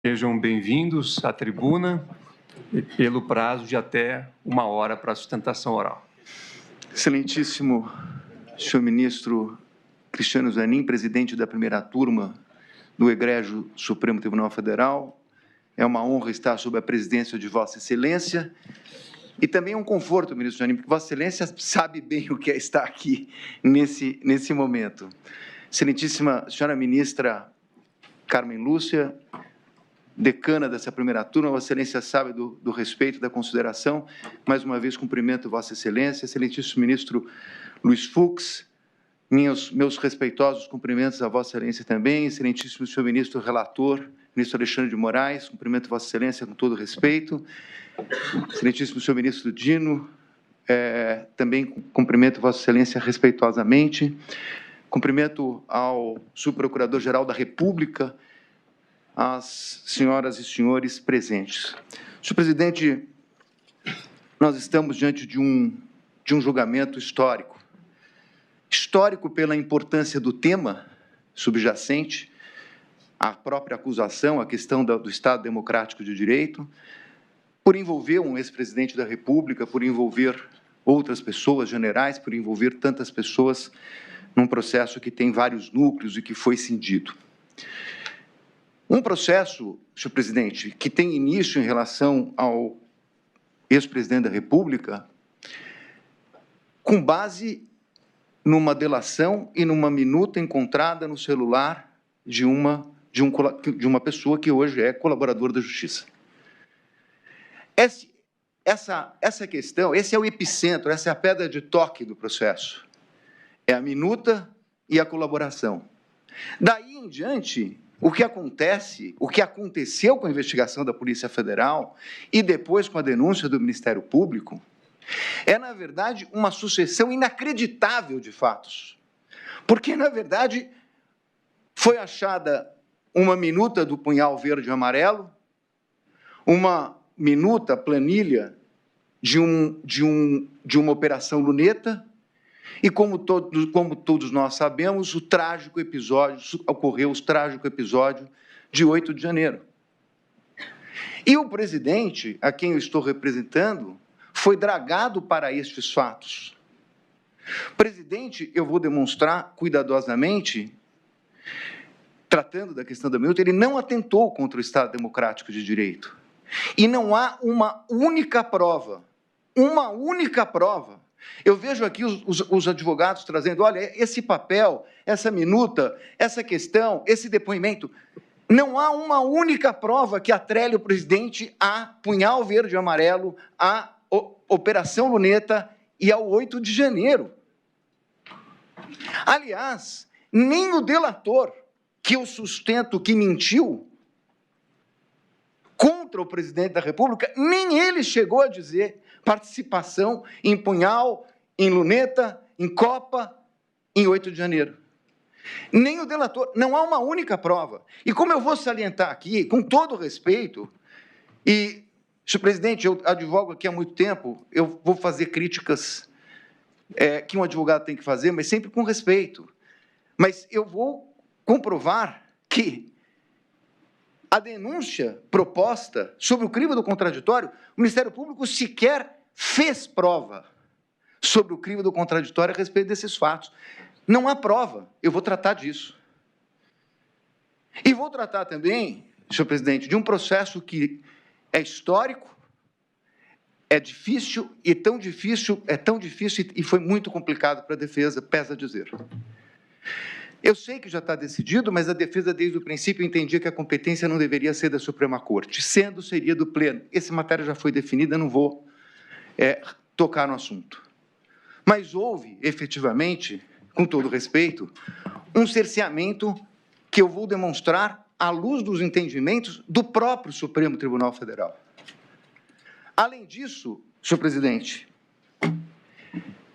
Sejam bem-vindos à tribuna, pelo prazo de até 1 hora para a sustentação oral. Excelentíssimo senhor ministro Cristiano Zanin, presidente da primeira turma do Egrégio Supremo Tribunal Federal, é uma honra estar sob a presidência de Vossa Excelência e também é um conforto, ministro Zanin, porque Vossa Excelência sabe bem o que é estar aqui nesse momento. Excelentíssima senhora ministra Carmen Lúcia, decana dessa primeira turma, Vossa Excelência sabe do respeito, da consideração. Mais uma vez, cumprimento Vossa Excelência, excelentíssimo ministro Luiz Fux, meus respeitosos cumprimentos a Vossa Excelência também, excelentíssimo senhor ministro relator, ministro Alexandre de Moraes, cumprimento Vossa Excelência com todo respeito, excelentíssimo senhor ministro Dino, também cumprimento Vossa Excelência respeitosamente, cumprimento ao subprocurador-geral da República, as senhoras e senhores presentes. Senhor presidente, nós estamos diante de um julgamento histórico. Histórico pela importância do tema subjacente, a própria acusação, a questão do Estado Democrático de Direito, por envolver um ex-presidente da República, por envolver outras pessoas, generais, por envolver tantas pessoas num processo que tem vários núcleos e que foi cindido. Um processo, senhor presidente, que tem início em relação ao ex-presidente da República, com base numa delação e numa minuta encontrada no celular de uma pessoa que hoje é colaboradora da Justiça. Essa questão, esse é o epicentro, essa é a pedra de toque do processo. É a minuta e a colaboração. Daí em diante, o que aconteceu com a investigação da Polícia Federal e depois com a denúncia do Ministério Público, é, na verdade, uma sucessão inacreditável de fatos. Porque, na verdade, foi achada uma minuta do punhal verde e amarelo, uma minuta, planilha, de uma operação luneta, e como todos nós sabemos, o trágico episódio de 8 de janeiro. E o presidente, a quem eu estou representando, foi dragado para estes fatos. Presidente, eu vou demonstrar cuidadosamente, tratando da questão da minuta, ele não atentou contra o Estado Democrático de Direito. E não há uma única prova. Eu vejo aqui os advogados trazendo, olha, esse papel, essa minuta, essa questão, esse depoimento, não há uma única prova que atrele o presidente a punhal verde e amarelo, a Operação Luneta e ao 8 de janeiro. Aliás, nem o delator, que eu sustento que mentiu contra o presidente da República, nem ele chegou a dizer participação em punhal, em luneta, em copa, em 8 de janeiro. Nem o delator, não há uma única prova. E como eu vou salientar aqui, com todo respeito, e, senhor presidente, eu advogo aqui há muito tempo, eu vou fazer críticas que um advogado tem que fazer, mas sempre com respeito. Mas eu vou comprovar que a denúncia proposta sobre o crime do contraditório, o Ministério Público sequer fez prova sobre o crime do contraditório a respeito desses fatos. Não há prova, eu vou tratar disso. E vou tratar também, senhor presidente, de um processo que é histórico, é difícil, e tão difícil e foi muito complicado para a defesa, pesa dizer. Eu sei que já está decidido, mas a defesa, desde o princípio, entendia que a competência não deveria ser da Suprema Corte, sendo, seria do Pleno. Essa matéria já foi definida, não vou tocar no assunto. Mas houve, efetivamente, com todo respeito, um cerceamento que eu vou demonstrar à luz dos entendimentos do próprio Supremo Tribunal Federal. Além disso, senhor presidente,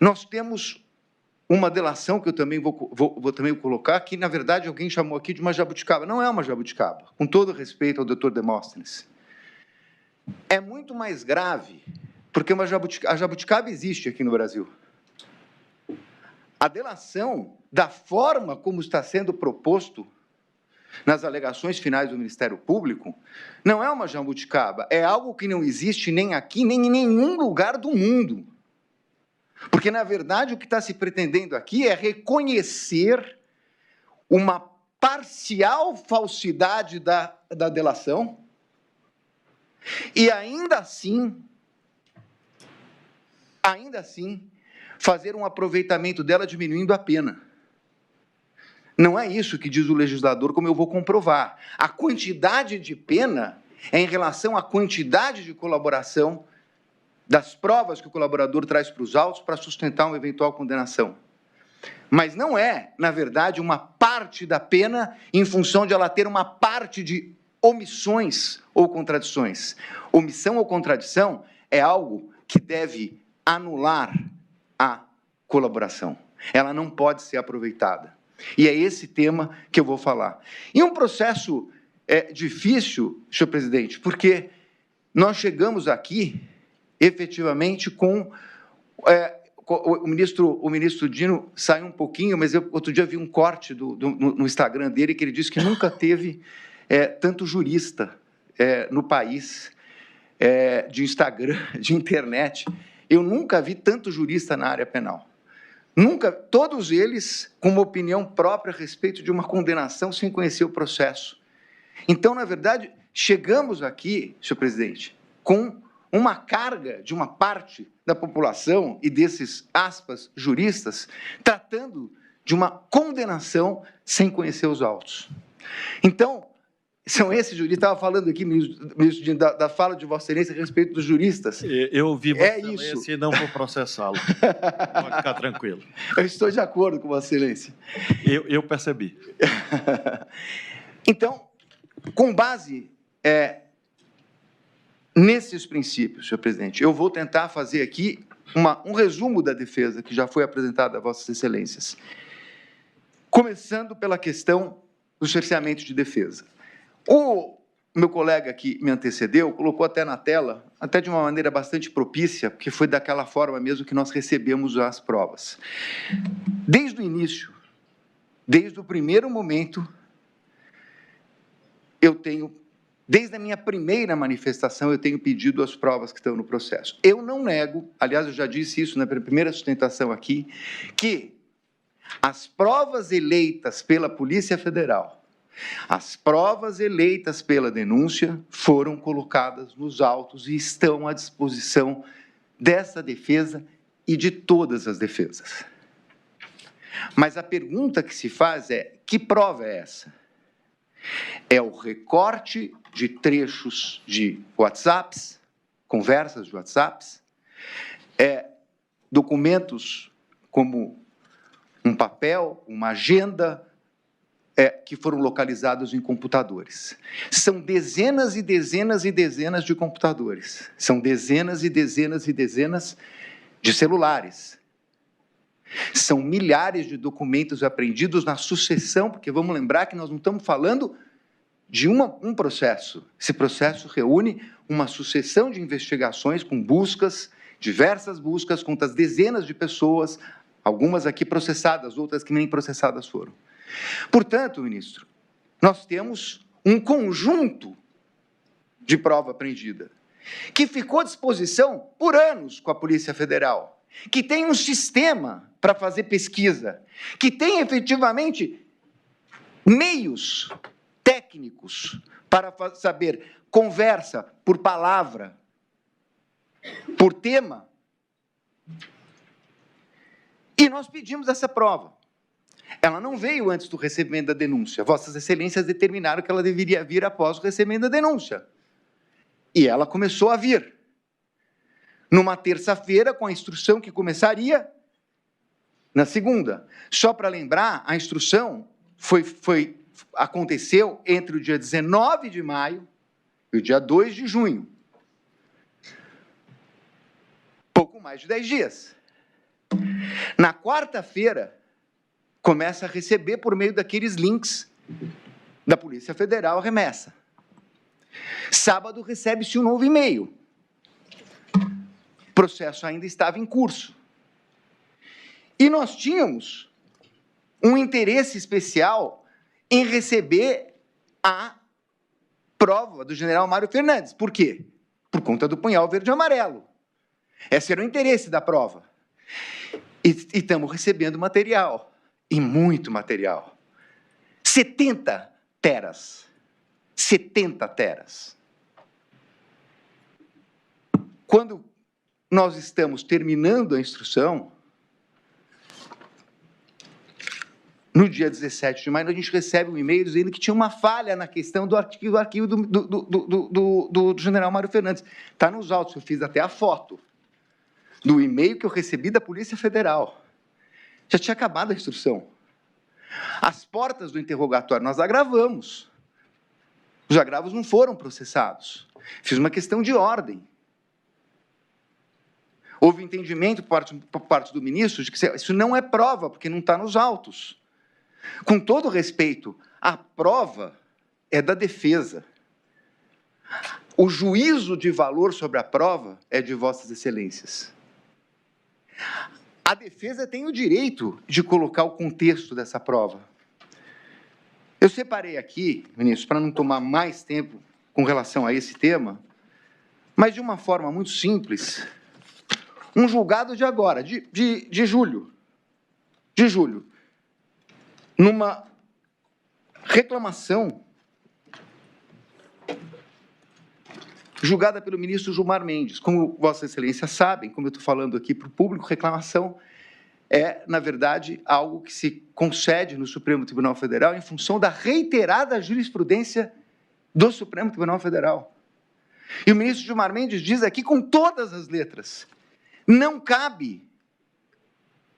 nós temos uma delação que eu também vou também colocar, que, na verdade, alguém chamou aqui de uma jabuticaba. Não é uma jabuticaba, com todo respeito ao doutor Demóstenes. É muito mais grave, porque a jabuticaba existe aqui no Brasil. A delação, da forma como está sendo proposto, nas alegações finais do Ministério Público, não é uma jabuticaba, é algo que não existe nem aqui, nem em nenhum lugar do mundo. Porque, na verdade, o que está se pretendendo aqui é reconhecer uma parcial falsidade da delação e, ainda assim, fazer um aproveitamento dela diminuindo a pena. Não é isso que diz o legislador, como eu vou comprovar. A quantidade de pena é em relação à quantidade de colaboração das provas que o colaborador traz para os autos para sustentar uma eventual condenação. Mas não é, na verdade, uma parte da pena em função de ela ter uma parte de omissões ou contradições. Omissão ou contradição é algo que deve anular a colaboração. Ela não pode ser aproveitada. E é esse tema que eu vou falar. E um processo difícil, senhor presidente, porque nós chegamos aqui, efetivamente, com... o ministro Dino saiu um pouquinho, mas eu outro dia vi um corte no Instagram dele, que ele disse que nunca teve tanto jurista no país, de Instagram, de internet. Eu nunca vi tanto jurista na área penal. Nunca, todos eles com uma opinião própria a respeito de uma condenação sem conhecer o processo. Então, na verdade, chegamos aqui, senhor presidente, com uma carga de uma parte da população e desses, aspas, juristas, tratando de uma condenação sem conhecer os autos. Então, são esses juristas, estava falando aqui, ministro, da fala de Vossa Excelência a respeito dos juristas. Eu ouvi Vossa Excelência isso. E não vou processá-lo. Pode ficar tranquilo. Eu estou de acordo com Vossa Excelência. Eu percebi. Então, com base nesses princípios, senhor presidente, eu vou tentar fazer aqui um resumo da defesa que já foi apresentada a Vossas Excelências. Começando pela questão do cerceamento de defesa. O meu colega que me antecedeu colocou até na tela, até de uma maneira bastante propícia, porque foi daquela forma mesmo que nós recebemos as provas. Desde o início, desde o primeiro momento, desde a minha primeira manifestação, eu tenho pedido as provas que estão no processo. Eu não nego, aliás, eu já disse isso na primeira sustentação aqui, que as provas eleitas pela Polícia Federal, as provas eleitas pela denúncia foram colocadas nos autos e estão à disposição dessa defesa e de todas as defesas. Mas a pergunta que se faz é, que prova é essa? É o recorte de trechos de WhatsApps, conversas de WhatsApps, documentos como um papel, uma agenda, que foram localizados em computadores. São dezenas e dezenas e dezenas de computadores. São dezenas e dezenas e dezenas de celulares. São milhares de documentos apreendidos na sucessão, porque vamos lembrar que nós não estamos falando de um processo. Esse processo reúne uma sucessão de investigações com buscas, diversas buscas contra as dezenas de pessoas, algumas aqui processadas, outras que nem processadas foram. Portanto, ministro, nós temos um conjunto de prova apreendida, que ficou à disposição por anos com a Polícia Federal, que tem um sistema para fazer pesquisa, que tem efetivamente meios técnicos para saber conversa por palavra, por tema. E nós pedimos essa prova. Ela não veio antes do recebimento da denúncia. Vossas Excelências determinaram que ela deveria vir após o recebimento da denúncia. E ela começou a vir. Numa terça-feira, com a instrução que começaria na segunda. Só para lembrar, a instrução aconteceu entre o dia 19 de maio e o dia 2 de junho. Pouco mais de 10 dias. Na quarta-feira, começa a receber, por meio daqueles links da Polícia Federal, a remessa. Sábado, recebe-se um novo e-mail. O processo ainda estava em curso. E nós tínhamos um interesse especial em receber a prova do general Mário Fernandes. Por quê? Por conta do punhal verde e amarelo. Esse era o interesse da prova. E estamos recebendo material, e muito material. 70 teras. 70 teras. Quando nós estamos terminando a instrução, no dia 17 de maio, a gente recebe um e-mail dizendo que tinha uma falha na questão do arquivo do general Mário Fernandes. Está nos autos, eu fiz até a foto do e-mail que eu recebi da Polícia Federal. Já tinha acabado a instrução. As portas do interrogatório nós agravamos. Os agravos não foram processados. Fiz uma questão de ordem. Houve entendimento por parte do ministro de que isso não é prova, porque não está nos autos. Com todo respeito, a prova é da defesa. O juízo de valor sobre a prova é de Vossas Excelências. A defesa tem o direito de colocar o contexto dessa prova. Eu separei aqui, ministro, para não tomar mais tempo com relação a esse tema, mas de uma forma muito simples, um julgado de agora, de julho, numa reclamação julgada pelo ministro Gilmar Mendes. Como Vossas Excelências sabem, como eu estou falando aqui para o público, reclamação é, na verdade, algo que se concede no Supremo Tribunal Federal em função da reiterada jurisprudência do Supremo Tribunal Federal. E o ministro Gilmar Mendes diz aqui com todas as letras: não cabe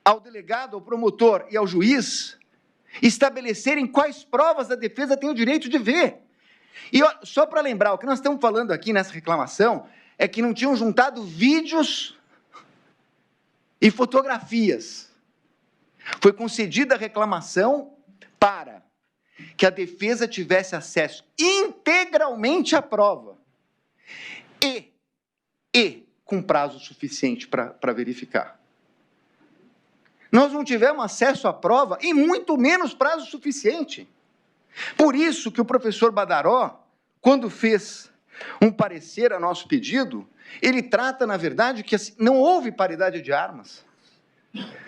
ao delegado, ao promotor e ao juiz estabelecerem quais provas a defesa tem o direito de ver. E só para lembrar, o que nós estamos falando aqui nessa reclamação é que não tinham juntado vídeos e fotografias. Foi concedida a reclamação para que a defesa tivesse acesso integralmente à prova e com prazo suficiente para verificar. Nós não tivemos acesso à prova e muito menos prazo suficiente. Por isso que o professor Badaró, quando fez um parecer a nosso pedido, ele trata, na verdade, que não houve paridade de armas.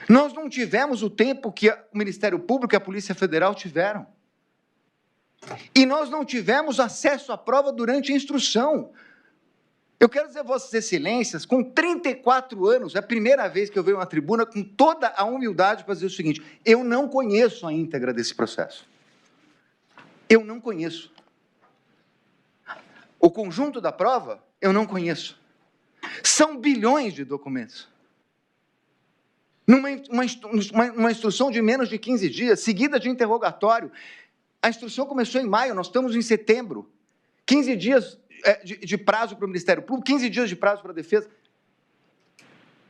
Nós não tivemos o tempo que o Ministério Público e a Polícia Federal tiveram. E nós não tivemos acesso à prova durante a instrução. Eu quero dizer a Vossas Excelências, com 34 anos, é a primeira vez que eu venho à tribuna com toda a humildade para dizer o seguinte: eu não conheço a íntegra desse processo. Eu não conheço. O conjunto da prova, eu não conheço. São bilhões de documentos. Numa instrução de menos de 15 dias, seguida de interrogatório. A instrução começou em maio, nós estamos em setembro. 15 dias de prazo para o Ministério Público, 15 dias de prazo para a defesa.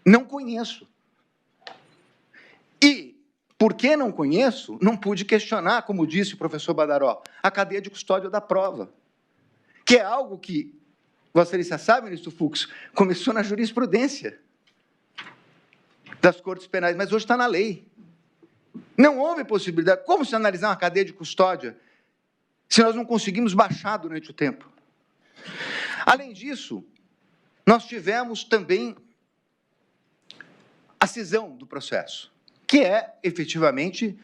Não conheço. E, porque não conheço, não pude questionar, como disse o professor Badaró, a cadeia de custódia da prova, que é algo que, Vossa Excelência sabe, ministro Fux, começou na jurisprudência das Cortes Penais, mas hoje está na lei. Não houve possibilidade. Como se analisar uma cadeia de custódia se nós não conseguimos baixar durante o tempo? Além disso, nós tivemos também a cisão do processo, que é, efetivamente,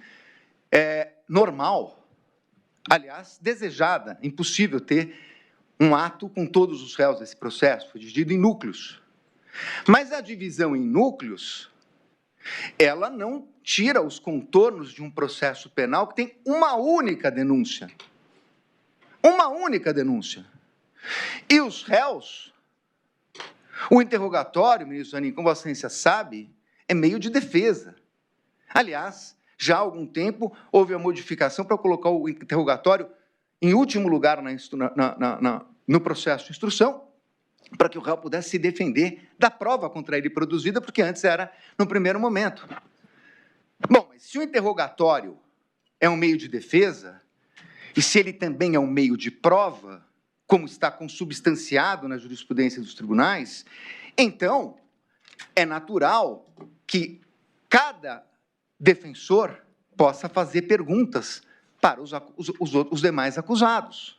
normal, aliás, desejada. Impossível ter um ato com todos os réus desse processo, foi dividido em núcleos. Mas a divisão em núcleos, ela não tira os contornos de um processo penal que tem uma única denúncia. Uma única denúncia. E os réus, o interrogatório, ministro Zanin, como Vossa Excelência sabe, é meio de defesa. Aliás, já há algum tempo houve a modificação para colocar o interrogatório em último lugar no processo de instrução, para que o réu pudesse se defender da prova contra ele produzida, porque antes era no primeiro momento. Bom, mas se o interrogatório é um meio de defesa, e se ele também é um meio de prova, como está consubstanciado na jurisprudência dos tribunais, então é natural que cada defensor possa fazer perguntas para os demais acusados.